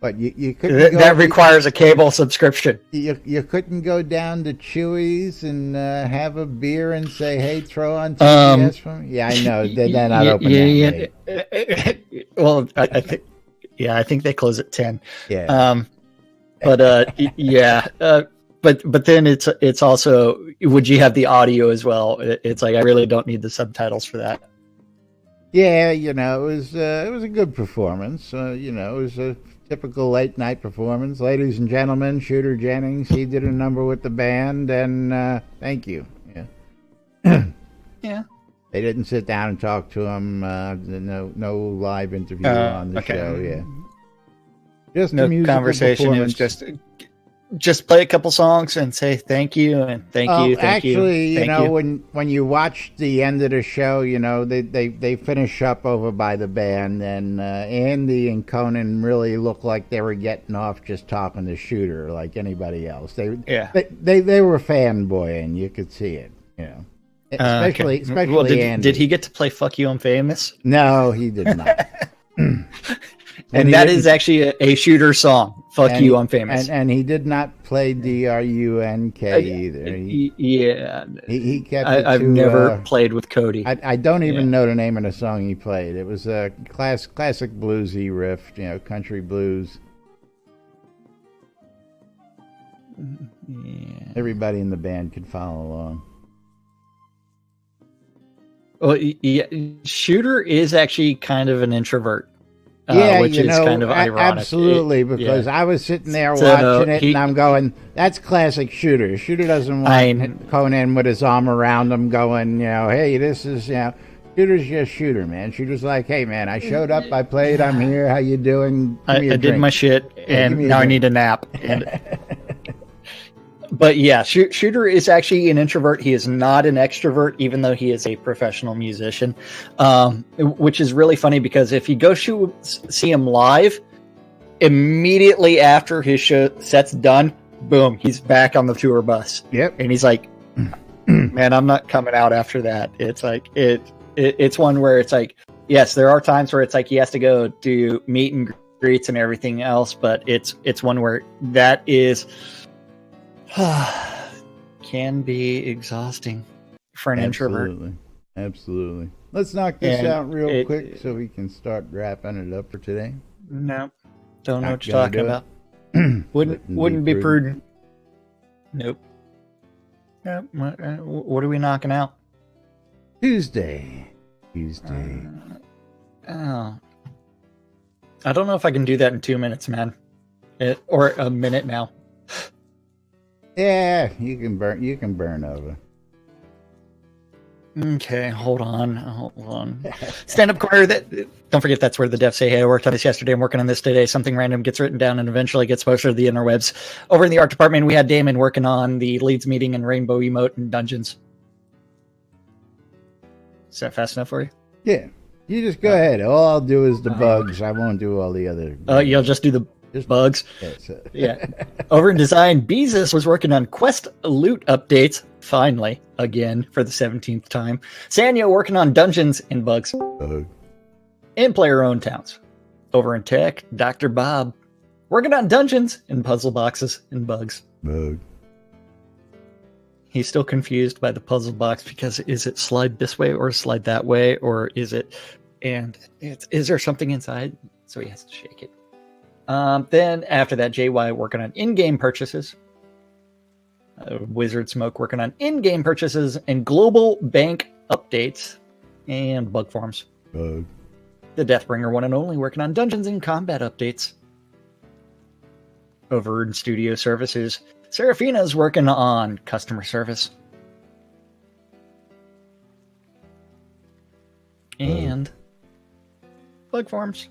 But you couldn't
That requires a cable subscription.
you couldn't go down to Chewy's and have a beer and say, "Hey, throw on TBS for me." Yeah, I know they're not open that late.
Well, I think, I think they close at 10.
Yeah,
But but then it's also, would you have the audio as well? It's like I really don't need the subtitles for that.
yeah. It was a good performance. It was a typical late night performance. Ladies and gentlemen, Shooter Jennings, he did a number with the band, and thank you. Yeah.
Yeah.
They didn't sit down and talk to him. No live interview on the
okay.
show. Yeah, just
No
a musical
conversation. It was
performance.
just play a couple songs and say thank you and thank you.
Actually,
thank you.
when you watch the end of the show, they finish up over by the band, and Andy and Conan really look like they were getting off just talking to Shooter like anybody else. They were fanboying. You could see it. Especially
Well,
Andy.
did he get to play "Fuck You, I'm Famous"?
No, he did not.
And that is actually a Shooter song. "Fuck You, I'm Famous."
And he did not play DRUNK either. He kept it
I've
to,
never played with Cody.
I don't even know the name of the song he played. It was a classic bluesy riff, country blues.
Yeah.
Everybody in the band could follow along.
Well, yeah, Shooter is actually kind of an introvert. Which is kind of ironic.
Absolutely, because I was sitting there
So,
watching it, and I'm going, "That's classic Shooter." Shooter doesn't want Conan with his arm around him, going, "Hey, this is Shooter's just Shooter, man." Shooter's like, "Hey, man, I showed up, I played, I'm here. How you doing?
I did my shit, and now I need a nap." But yeah, Shooter is actually an introvert. He is not an extrovert, even though he is a professional musician, which is really funny because if you go see him live, immediately after his set's done, boom, he's back on the tour bus.
Yep.
And he's like, "Man, I'm not coming out after that." It's like It's one where it's like, yes, there are times where it's like he has to go do meet and greets and everything else, but it's one where that is can be exhausting for an introvert.
Absolutely. Let's knock this out real quick so we can start wrapping it up for today.
No, don't know what you're talking about. Wouldn't be prudent. Nope. Yep. What are we knocking out?
Tuesday.
Oh. I don't know if I can do that in 2 minutes, man. Or a minute now.
Yeah, you can burn over.
Okay, hold on. Stand-up corner. Don't forget that's where the devs say, hey, I worked on this yesterday, I'm working on this today. Something random gets written down and eventually gets posted to the interwebs. Over in the art department, we had Damon working on the leads meeting and rainbow emote and dungeons. Is that fast enough for you?
Yeah. You just go ahead. All I'll do is the bugs. I won't do all the other.
You'll just do the bugs.
Yeah.
Over in design, Beezus was working on quest loot updates. Finally, again for the 17th time. Sanyo working on dungeons and bugs. And player-owned towns. Over in tech, Dr. Bob working on dungeons and puzzle boxes and bugs. He's still confused by the puzzle box because is it slide this way or slide that way, or is it? And is there something inside? So he has to shake it. Then after that, JY working on in-game purchases. Wizard Smoke working on in-game purchases and global bank updates and bug forms. The Deathbringer one and only working on dungeons and combat updates. Over in studio services, Seraphina's working on customer service. And bug forms.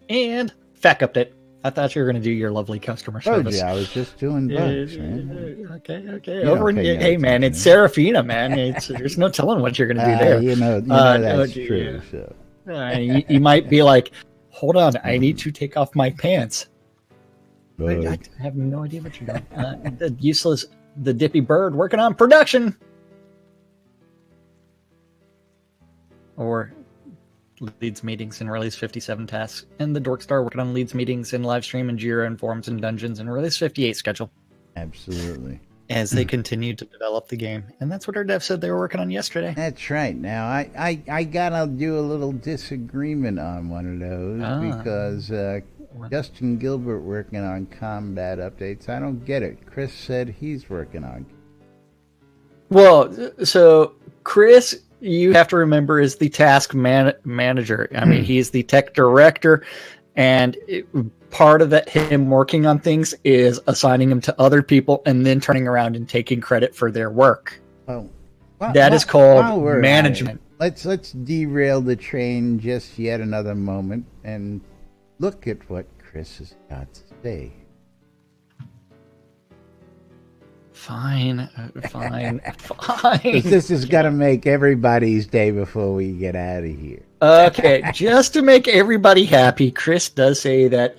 And FAQ update. I thought you were going to do your lovely customer service.
I was just doing bugs, man.
Okay. Over in, hey, man, it's Seraphina, man. There's no telling what you're going to do there.
You know that's true. So.
You might be like, hold on, I need to take off my pants. I have no idea what you're doing. The Dippy Bird working on production. Or leads meetings and release 57 tasks. And the Dorkstar working on leads meetings and live stream and Jira and forums and dungeons and release 58 schedule.
Absolutely.
As they continue to develop the game. And that's what our dev said they were working on yesterday.
That's right. Now, I gotta do a little disagreement on one of those because Justin Gilbert working on combat updates. I don't get it. Chris said he's working on.
Well, so Chris, you have to remember, is the task manager. I mean, he's the tech director, and part of that, him working on things, is assigning them to other people and then turning around and taking credit for their work. That is called management.
Let's derail the train just yet another moment and look at what Chris has got to say.
Fine.
This is going to make everybody's day before we get out of here.
Okay, just to make everybody happy, Chris does say that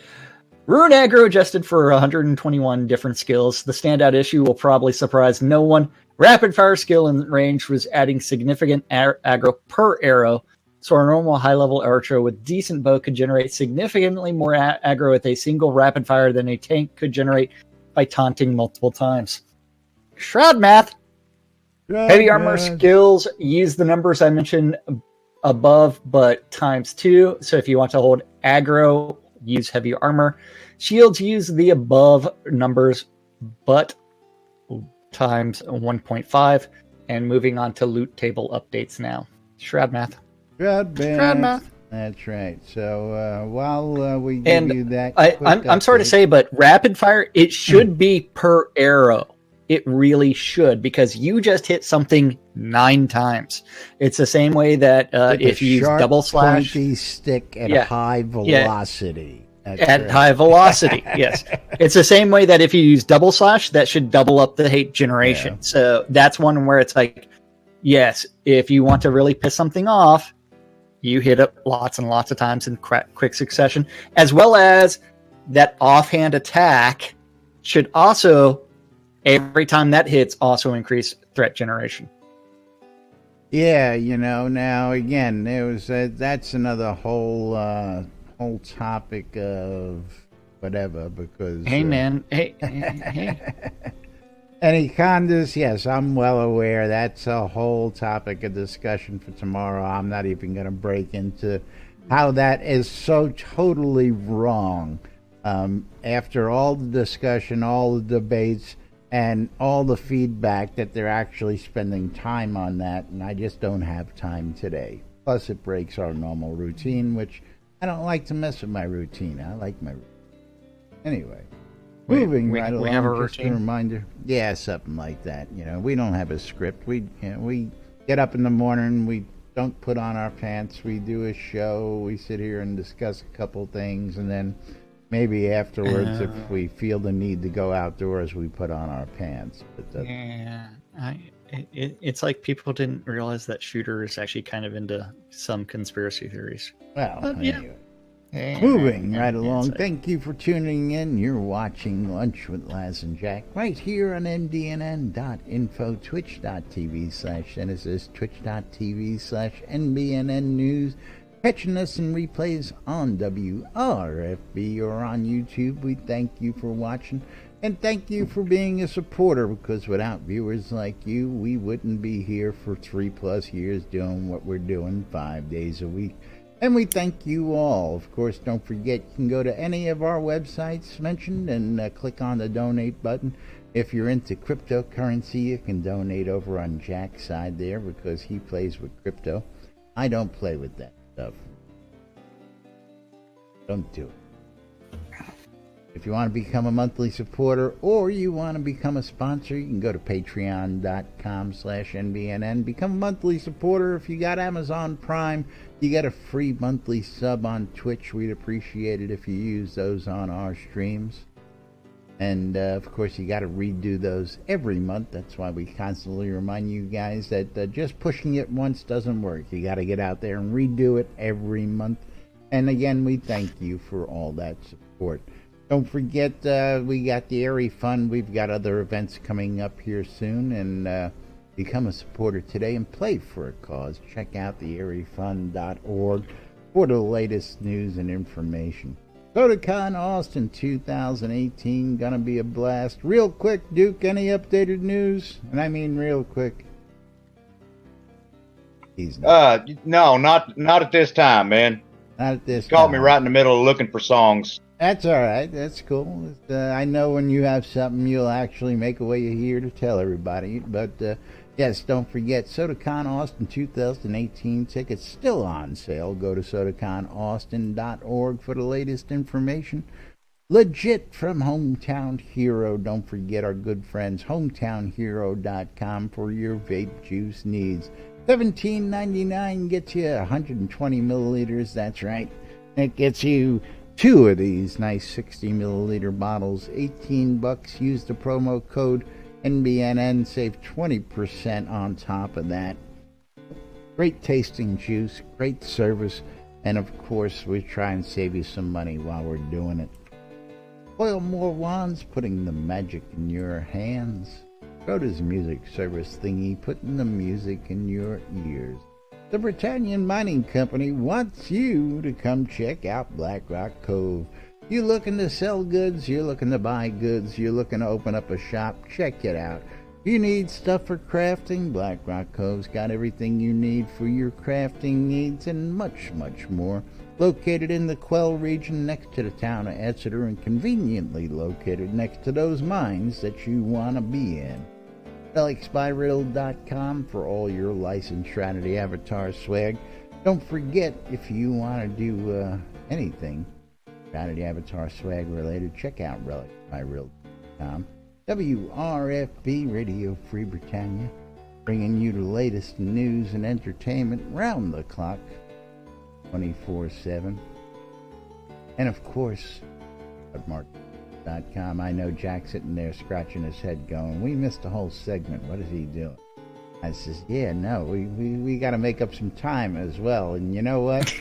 Rune Aggro adjusted for 121 different skills. The standout issue will probably surprise no one. Rapid fire skill and range was adding significant aggro per arrow. So a normal high-level archer with decent bow could generate significantly more aggro with a single rapid fire than a tank could generate by taunting multiple times. Shroud math. Heavy armor skills use the numbers I mentioned above, but times 2. So if you want to hold aggro, use heavy armor. Shields use the above numbers, but times 1.5. And moving on to loot table updates now. Shroud math.
Shroud math. That's right. So while we give you that,
I'm sorry to say, but rapid fire, it should be per arrow. It really should, because you just hit something 9 times. It's the same way that if you use double slash,
pointy stick at high velocity.
At high velocity, yes. It's the same way that if you use double slash, that should double up the hate generation. Yeah. So that's one where it's like, yes, if you want to really piss something off, you hit it lots and lots of times in quick succession, as well as that offhand attack should also, every time that hits, also increase threat generation.
Yeah, now again, there was that's another whole topic of whatever because
Hey, man. Hey.
Anacondas, yes, I'm well aware. That's a whole topic of discussion for tomorrow. I'm not even going to break into how that is so totally wrong. After all the discussion, all the debates, and all the feedback that they're actually spending time on that, and I just don't have time today. Plus, it breaks our normal routine, which I don't like to mess with my routine. I like my routine. Anyway. Moving right along,
we have a
just
routine?
a reminder. Yeah, something like that. We don't have a script. We get up in the morning. We don't put on our pants. We do a show. We sit here and discuss a couple things, and then maybe afterwards, if we feel the need to go outdoors, we put on our pants. But
Yeah, it's like people didn't realize that Shooter is actually kind of into some conspiracy theories.
Well,
But, yeah.
anyway. Moving right along, thank you for tuning in. You're watching Lunch with Laz and Jack right here on NBNN.info, twitch.tv/Genesis, twitch.tv/NBNN News, catching us in replays on WRFB or on YouTube. We thank you for watching and thank you for being a supporter, because without viewers like you, we wouldn't be here for 3+ years doing what we're doing 5 days a week. And we thank you all. Of course, don't forget you can go to any of our websites mentioned and click on the donate button. If you're into cryptocurrency, you can donate over on Jack's side there because he plays with crypto. I don't play with that stuff. Don't do it. If you want to become a monthly supporter or you want to become a sponsor, you can go to patreon.com/NBNN. Become a monthly supporter. If you got Amazon Prime, you get a free monthly sub on Twitch. We'd appreciate it if you use those on our streams. And, of course, you got to redo those every month. That's why we constantly remind you guys that just pushing it once doesn't work. You got to get out there and redo it every month. And, again, we thank you for all that support. Don't forget, we got the Airy Fund. We've got other events coming up here soon. And become a supporter today and play for a cause. Check out the airyfund.org for the latest news and information. SodaCon Austin 2018, gonna be a blast. Real quick, Duke, any updated news? And I mean real quick.
No, not at this time, man.
Not at this
You caught
time.
me right in the middle of looking for songs.
That's all right. That's cool. I know when you have something, you'll actually make a way here to tell everybody. But yes, don't forget, SodaCon Austin 2018 tickets still on sale. Go to SodaConAustin.org for the latest information. Legit from Hometown Hero. Don't forget our good friends, HometownHero.com, for your vape juice needs. $17.99 gets you 120 milliliters. That's right. It gets you 2 of these nice 60 milliliter bottles. $18. Use the promo code NBNN. Save 20% on top of that. Great tasting juice. Great service. And of course, we try and save you some money while we're doing it. Oil more wands, putting the magic in your hands. Shroud's music service thingy, putting the music in your ears. The Britannian Mining Company wants you to come check out Black Rock Cove. You looking to sell goods, you're looking to buy goods, you're looking to open up a shop, check it out. You need stuff for crafting, Black Rock Cove's got everything you need for your crafting needs and much, much more. Located in the Quell region next to the town of Exeter and conveniently located next to those mines that you want to be in. RelicsByRiddle.com for all your licensed Shroud Avatar swag. Don't forget, if you want to do anything Shroud Avatar swag related, check out RelicsByRiddle.com. WRFB Radio Free Britannia, bringing you the latest news and entertainment round the clock, 24/7. And of course, mark.com. I know Jack's sitting there scratching his head going, we missed a whole segment. What is he doing? I says, yeah, no, we got to make up some time as well. And you know what?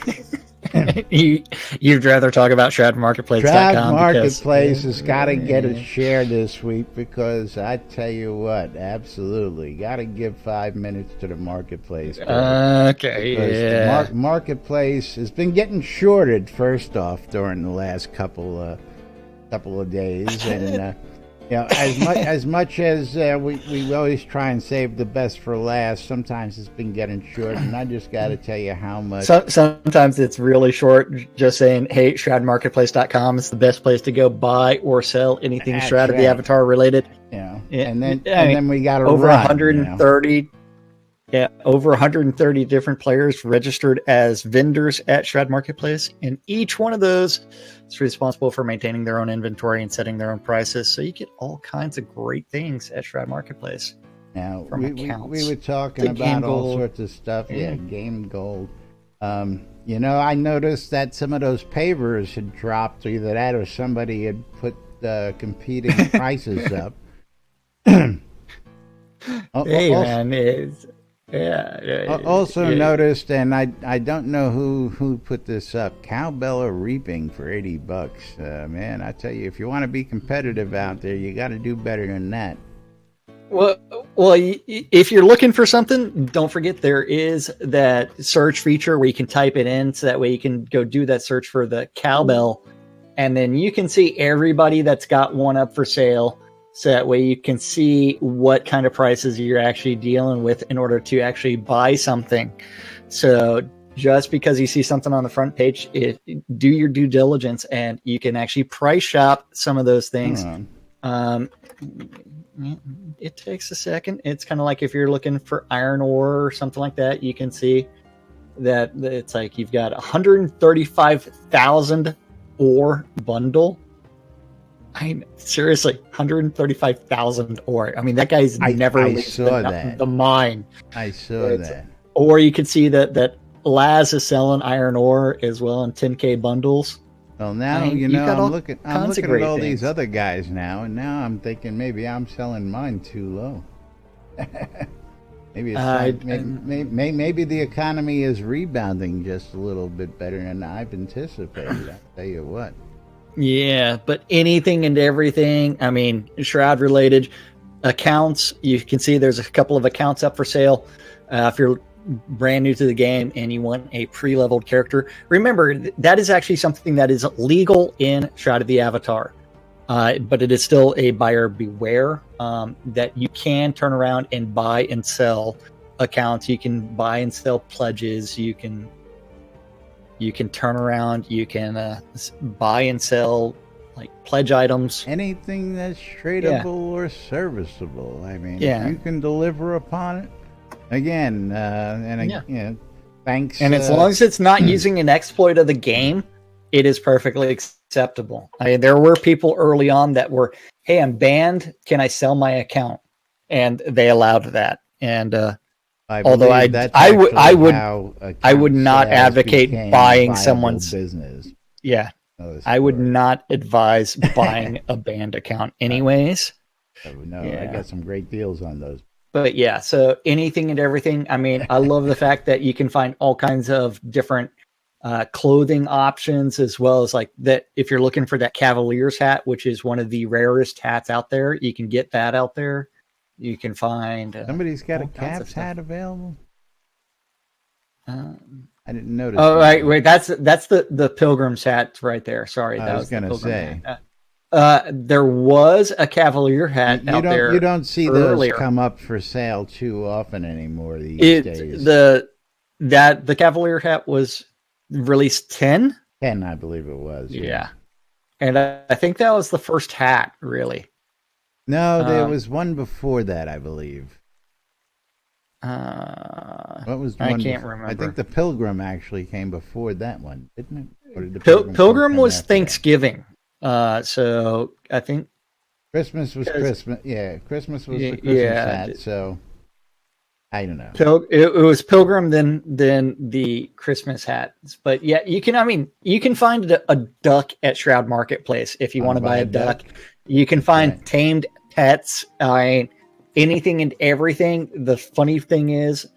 You'd rather talk about ShroudMarketplace.com.
Shroud Marketplace has got to get a share this week because I tell you what, absolutely, got to give 5 minutes to the marketplace.
Okay,
the marketplace has been getting shorted first off during the last couple of days, and as much as we always try and save the best for last, sometimes it's been getting short, and I just got to tell you how much.
Sometimes it's really short. Just saying, hey, ShroudMarketplace.com is the best place to go buy or sell anything
That's
Shroud of
right.
the Avatar related.
Yeah,
Yeah.
and then we got
over
run,
130. Yeah, over 130 different players registered as vendors at Shroud Marketplace, and each one of those is responsible for maintaining their own inventory and setting their own prices. So you get all kinds of great things at Shroud Marketplace.
Now
from
we were talking about all sorts of stuff. Yeah, game gold. I noticed that some of those pavers had dropped. Either that or somebody had put competing prices up. Also noticed, and I don't know who put this up. Cowbella Reaping for $80. Man, I tell you, if you want to be competitive out there, you got to do better than that.
Well, if you're looking for something, don't forget there is that search feature where you can type it in, so that way you can go do that search for the cowbell, and then you can see everybody that's got one up for sale. So that way you can see what kind of prices you're actually dealing with in order to actually buy something. So just because you see something on the front page, do your due diligence, and you can actually price shop some of those things. It takes a second. It's kind of like if you're looking for iron ore or something like that, you can see that it's like you've got 135,000 ore bundle. Seriously, 135,000 ore. I mean, that guy's never leaves the mine.
I saw that.
Or you could see that Laz is selling iron ore as well in 10K bundles.
Well, now I'm looking at all these other guys now, and now I'm thinking maybe I'm selling mine too low. Maybe maybe the economy is rebounding just a little bit better than I've anticipated. I'll tell you what.
Yeah, but anything and everything, I mean, Shroud related accounts, you can see there's a couple of accounts up for sale. If you're brand new to the game and you want a pre-leveled character, remember that is actually something that is legal in Shroud of the Avatar, but it is still a buyer beware, that you can turn around and buy and sell accounts. You can buy and sell pledges. You can turn around, you can buy and sell like pledge items.
Anything that's tradable or serviceable. I mean, if you can deliver upon it. Again, thanks.
And as long as it's not using an exploit of the game, it is perfectly acceptable. I mean, there were people early on that were, hey, I'm banned. Can I sell my account? And they allowed that. And although I would not advocate buying someone's
business.
Yeah, I would not advise buying a banned account, anyways.
No, I got some great deals on those.
But yeah, so anything and everything. I mean, I love the fact that you can find all kinds of different clothing options, as well as like that. If you're looking for that Cavalier's hat, which is one of the rarest hats out there, you can get that out there. You can find
somebody's got a Caps hat available. I didn't notice.
Oh, wait, that's the Pilgrim's hat right there. Sorry,
I was going to say.
There was a Cavalier hat out there.
You don't see
earlier.
Those come up for sale too often anymore these days.
The Cavalier hat was released 10,
I believe it was.
Yeah. And I think that was the first hat, really.
No, there was one before that, I believe. What was the one?
I can't remember.
I think the Pilgrim actually came before that one, didn't it? Or did the
Pilgrim was Thanksgiving. So I think
Christmas was Christmas. Yeah, Christmas was the Christmas hat. So I don't know.
It was Pilgrim, then the Christmas hats. But yeah, you can find a duck at Shroud Marketplace if you want to buy a duck. You can find tamed pets. Anything and everything. The funny thing is,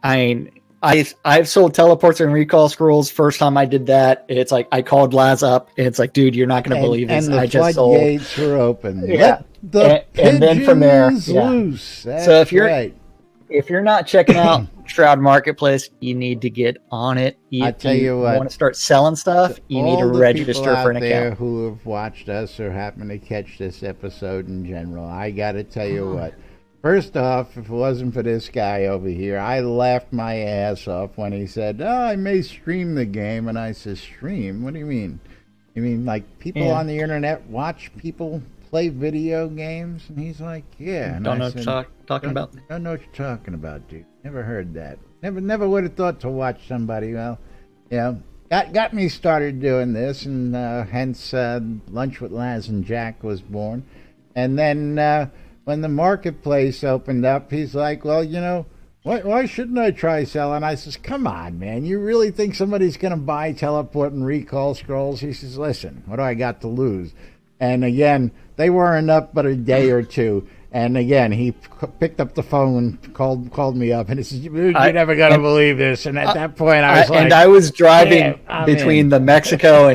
I I've sold teleports and recall scrolls. First time I did that, it's like I called Laz up, and it's like, dude, you're not going to believe this.
And the
I just sold.
floodgates were open.
Yeah.
Let the
And then from there,
loose. That's
so if you're
right.
if you're not checking out Shroud Marketplace, you need to get on it.
I tell you what,
want to start selling stuff, you need to register for an account.
Who have watched us or happen to catch this episode in general, I got to tell you what. First off, if it wasn't for this guy over here, I laughed my ass off when he said, "Oh, I may stream the game," and I said, "Stream? What do you mean? You mean like people on the internet watch people play video games?" And he's like, "Yeah." And
don't know what you're talking about.
Don't know what you're talking about, dude. Never heard that. Never would have thought to watch somebody. Well, you know, got me started doing this, and hence Lunch with Laz and Jack was born. And then when the marketplace opened up, he's like, "Well, you know, why shouldn't I try selling?" I says, "Come on, man. You really think somebody's going to buy teleport and recall scrolls?" He says, "Listen, what do I got to lose?" And again, they weren't up but a day or two. And again, he picked up the phone and called me up, and he says, "You're never gonna believe this." And at that point, I was like,
and I was driving between the Mexico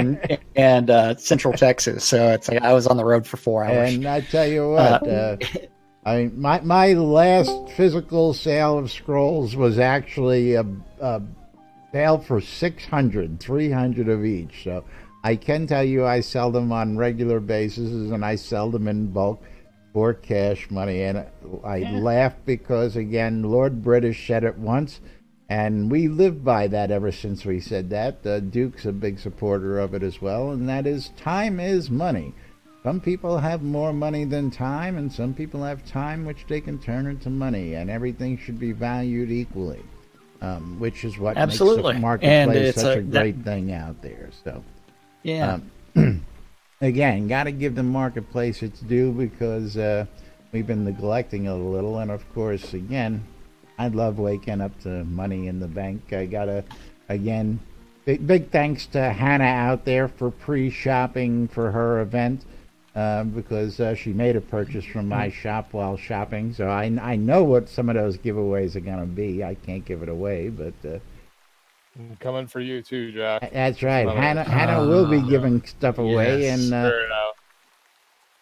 and Central Texas, so it's like I was on the road for 4 hours.
And I tell you what, my last physical sale of scrolls was actually a sale for 600, 300 of each. So I can tell you, I sell them on regular basis, and I sell them in bulk for cash money. And I laugh because, again, Lord British said it once, and we live by that ever since we said that. Duke's a big supporter of it as well, and that is, time is money. Some people have more money than time, and some people have time which they can turn into money, and everything should be valued equally, which is what makes the marketplace such a great thing out there. So again, got to give the marketplace its due, because we've been neglecting it a little. And of course, again, I love waking up to money in the bank. I got to, again, big thanks to Hannah out there for pre-shopping for her event, because she made a purchase from my shop while shopping. So I know what some of those giveaways are going to be. I can't give it away, but...
coming for you too, Jack.
That's right. Hannah will be giving stuff away, and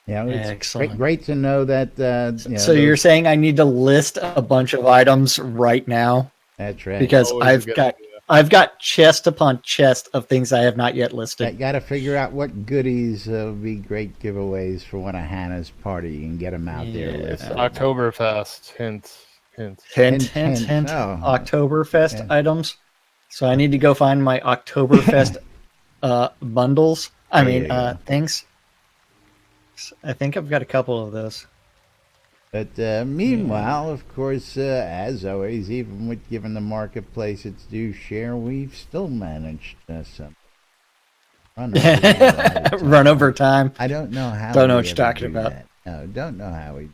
you know, it's great to know that. You know,
so you're saying I need to list a bunch of items right now?
That's right.
Because I've got chest upon chest of things I have not yet listed.
I got to figure out what goodies would be great giveaways for one of Hannah's party and get them out there.
Oktoberfest. Hint.
Oh.
Oktoberfest items. So I need to go find my Oktoberfest bundles. Things. I think I've got a couple of those.
But meanwhile, of course, as always, even with giving the marketplace its due share, we've still managed some
run over time.
I don't know how.
Don't know what you're talking about.
No, don't know how we.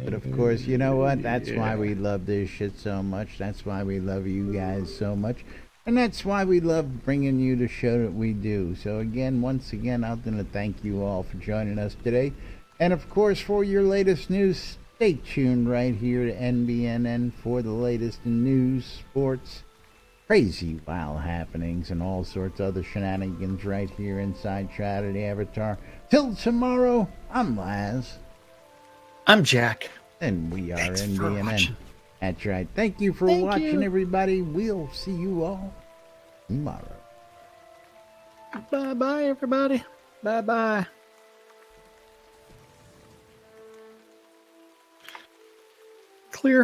But of course, you know what? That's why we love this shit so much. That's why we love you guys so much. And that's why we love bringing you the show that we do. So again, once again, I'm going to thank you all for joining us today. And of course, for your latest news, stay tuned right here to NBNN for the latest in news, sports, crazy wild happenings, and all sorts of other shenanigans right here inside Shroud of the Avatar. Till tomorrow, I'm Laz.
I'm Jack.
And we are NBNN. That's right. Thank you for watching, everybody. We'll see you all tomorrow.
Bye-bye, everybody. Bye-bye. Clear.